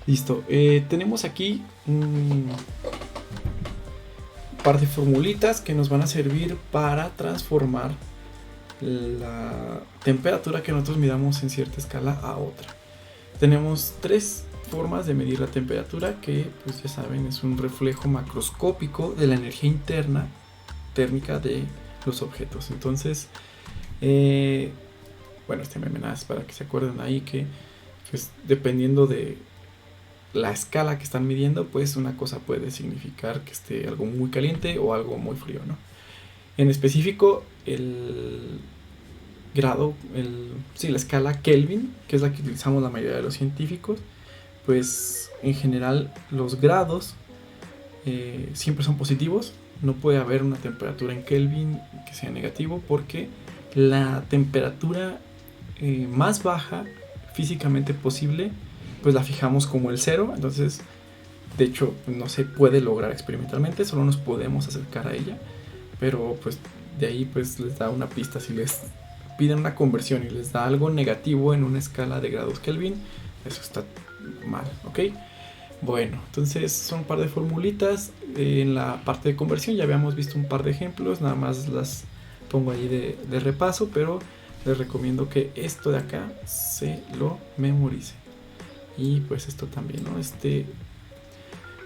Listo. Tenemos aquí un par de formulitas que nos van a servir para transformar la temperatura que nosotros midamos en cierta escala a otra. Tenemos tres formas de medir la temperatura que, pues ya saben, es un reflejo macroscópico de la energía interna térmica de los objetos. Entonces, bueno, este meme nada es para que se acuerden ahí que, pues, dependiendo de la escala que están midiendo, pues una cosa puede significar que esté algo muy caliente o algo muy frío, ¿no? En específico, el grado, la escala Kelvin, que es la que utilizamos la mayoría de los científicos, pues en general los grados siempre son positivos. No puede haber una temperatura en Kelvin que sea negativo porque la temperatura más baja físicamente posible pues la fijamos como el cero. Entonces, de hecho, no se puede lograr experimentalmente, solo nos podemos acercar a ella, pero pues de ahí pues les da una pista. Si les piden una conversión y les da algo negativo en una escala de grados Kelvin, eso está mal, ¿ok? Bueno, entonces son un par de formulitas. En la parte de conversión ya habíamos visto un par de ejemplos, nada más las pongo ahí de repaso, pero les recomiendo que esto de acá se lo memorice. Y pues esto también, ¿no?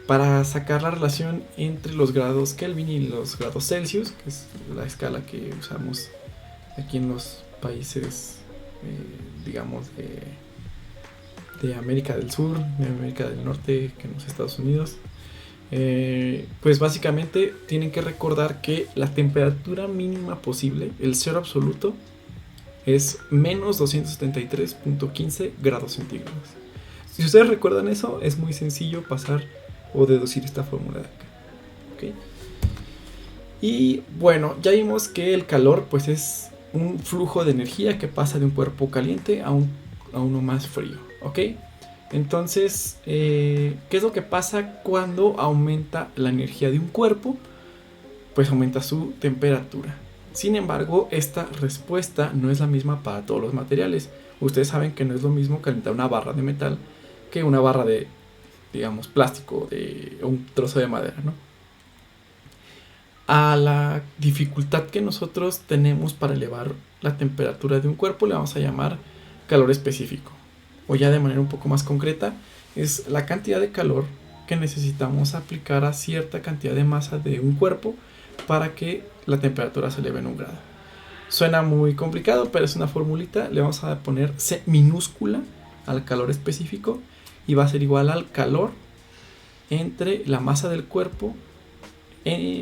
Para sacar la relación entre los grados Kelvin y los grados Celsius, que es la escala que usamos aquí en los países, digamos, de América del Sur, de América del Norte, que en los Estados Unidos, pues básicamente tienen que recordar que la temperatura mínima posible, el cero absoluto, es menos 273.15 grados centígrados. Si ustedes recuerdan eso, es muy sencillo pasar o deducir esta fórmula de acá. ¿Okay? Y bueno, ya vimos que el calor pues es un flujo de energía que pasa de un cuerpo caliente a uno más frío. ¿Ok? Entonces, ¿qué es lo que pasa cuando aumenta la energía de un cuerpo? Pues aumenta su temperatura. Sin embargo, esta respuesta no es la misma para todos los materiales. Ustedes saben que no es lo mismo calentar una barra de metal que una barra de, digamos, plástico o un trozo de madera, ¿no? A la dificultad que nosotros tenemos para elevar la temperatura de un cuerpo le vamos a llamar calor específico. O ya de manera un poco más concreta, es la cantidad de calor que necesitamos aplicar a cierta cantidad de masa de un cuerpo para que la temperatura se eleve en un grado. Suena muy complicado, pero es una formulita. Le vamos a poner C minúscula al calor específico y va a ser igual al calor entre la masa del cuerpo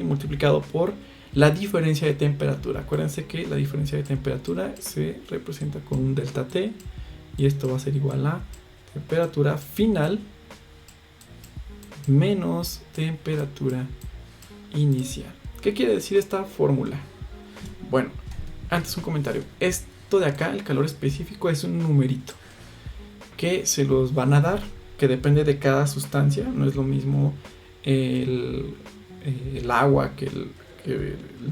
multiplicado por la diferencia de temperatura. Acuérdense que la diferencia de temperatura se representa con un delta T y esto va a ser igual a temperatura final menos temperatura inicial. ¿Qué quiere decir esta fórmula? Bueno, antes un comentario. Esto de acá, el calor específico, es un numerito que se los van a dar, que depende de cada sustancia. No es lo mismo el agua que el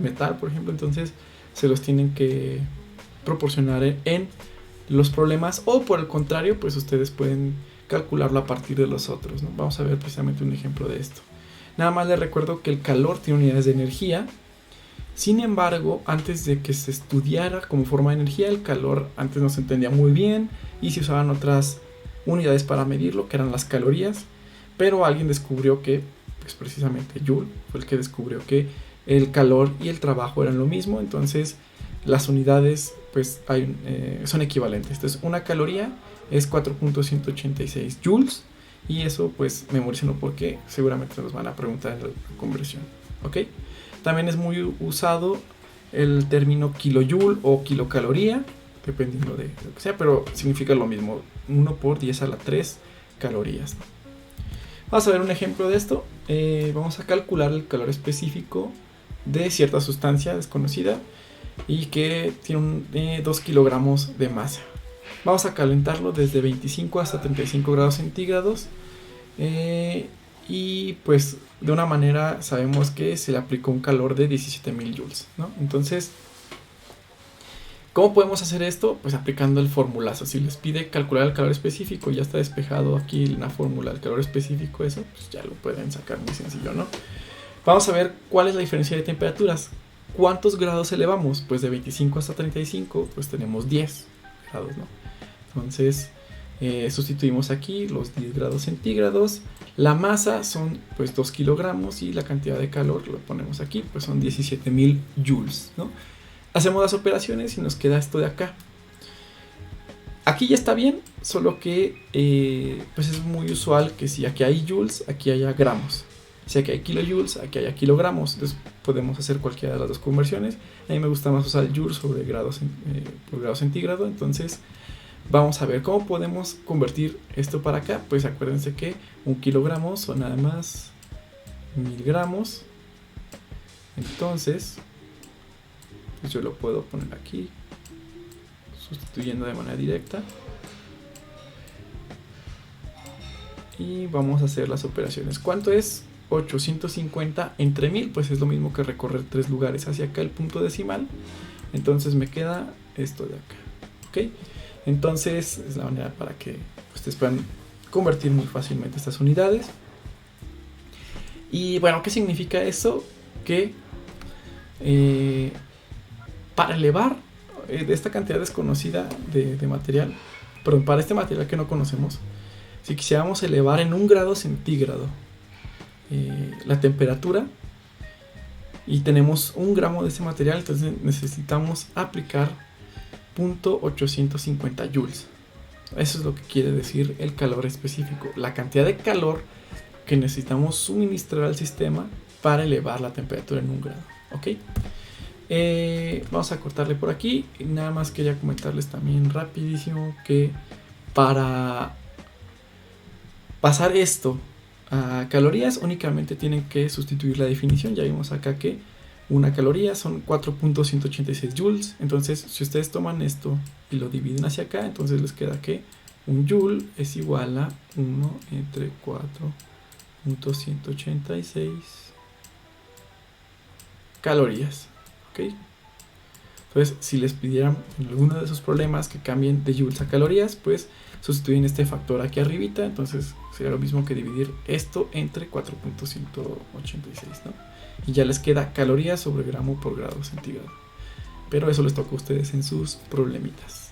metal, por ejemplo. Entonces se los tienen que proporcionar en los problemas, o por el contrario, pues ustedes pueden calcularlo a partir de los otros, ¿no? Vamos a ver precisamente un ejemplo de esto. Nada más les recuerdo que el calor tiene unidades de energía. Sin embargo, antes de que se estudiara como forma de energía, el calor antes no se entendía muy bien y se usaban otras unidades para medirlo, que eran las calorías. Pero alguien descubrió que, pues precisamente Joule fue el que descubrió que el calor y el trabajo eran lo mismo. Entonces las unidades pues son equivalentes. Entonces una caloría es 4.186 joules. Y eso pues memorícenlo porque seguramente nos van a preguntar en la conversión. ¿Ok? También es muy usado el término kilojoule o kilocaloría, dependiendo de lo que sea, pero significa lo mismo, 1 por 10 a la 3 calorías. Vamos a ver un ejemplo de esto. Vamos a calcular el calor específico de cierta sustancia desconocida y que tiene 2 kilogramos de masa. Vamos a calentarlo desde 25 hasta 35 grados centígrados. Y pues de una manera sabemos que se le aplicó un calor de 17.000 joules, ¿no? Entonces ¿Cómo podemos hacer esto? Pues aplicando el formulazo. Si les pide calcular el calor específico, ya está despejado aquí en la fórmula el calor específico, eso, pues ya lo pueden sacar muy sencillo, ¿no? Vamos a ver cuál es la diferencia de temperaturas. ¿Cuántos grados elevamos? Pues de 25 hasta 35, pues tenemos 10 grados, ¿no? Entonces, sustituimos aquí los 10 grados centígrados. La masa son pues 2 kilogramos y la cantidad de calor lo ponemos aquí, pues son 17.000 joules, ¿no? Hacemos las operaciones y nos queda esto de acá. Aquí ya está bien, solo que pues es muy usual que si aquí hay joules, aquí haya gramos. Si aquí hay kilojoules, aquí haya kilogramos. Entonces podemos hacer cualquiera de las dos conversiones. A mí me gusta más usar joules sobre grados por grado centígrado. Entonces vamos a ver cómo podemos convertir esto para acá. Pues acuérdense que 1 kilogramo son nada más 1000 gramos. Entonces pues yo lo puedo poner aquí, sustituyendo de manera directa. Y vamos a hacer las operaciones. ¿Cuánto es 850 entre 1000? Pues es lo mismo que recorrer 3 lugares hacia acá el punto decimal. Entonces me queda esto de acá. ¿Ok? Entonces es la manera para que ustedes puedan convertir muy fácilmente estas unidades. Y bueno, ¿qué significa eso? Que para elevar de esta cantidad desconocida de material, perdón, para este material que no conocemos, si quisiéramos elevar en 1 grado centígrado la temperatura y tenemos 1 gramo de ese material, entonces necesitamos aplicar 0.850 joules. Eso es lo que quiere decir el calor específico, la cantidad de calor que necesitamos suministrar al sistema para elevar la temperatura en 1 grado. ¿Ok? Vamos a cortarle por aquí. Nada más quería comentarles también rapidísimo que para pasar esto a calorías únicamente tienen que sustituir la definición. Ya vimos acá que una caloría son 4.186 joules. Entonces si ustedes toman esto y lo dividen hacia acá, entonces les queda que un joule es igual a 1 entre 4.186 calorías. ¿Ok? Entonces, si les pidieran en alguno de esos problemas que cambien de joules a calorías, pues sustituyen este factor aquí arribita. Entonces sería lo mismo que dividir esto entre 4.186, ¿no? Y ya les queda calorías sobre gramo por grado centígrado. Pero eso les toca a ustedes en sus problemitas.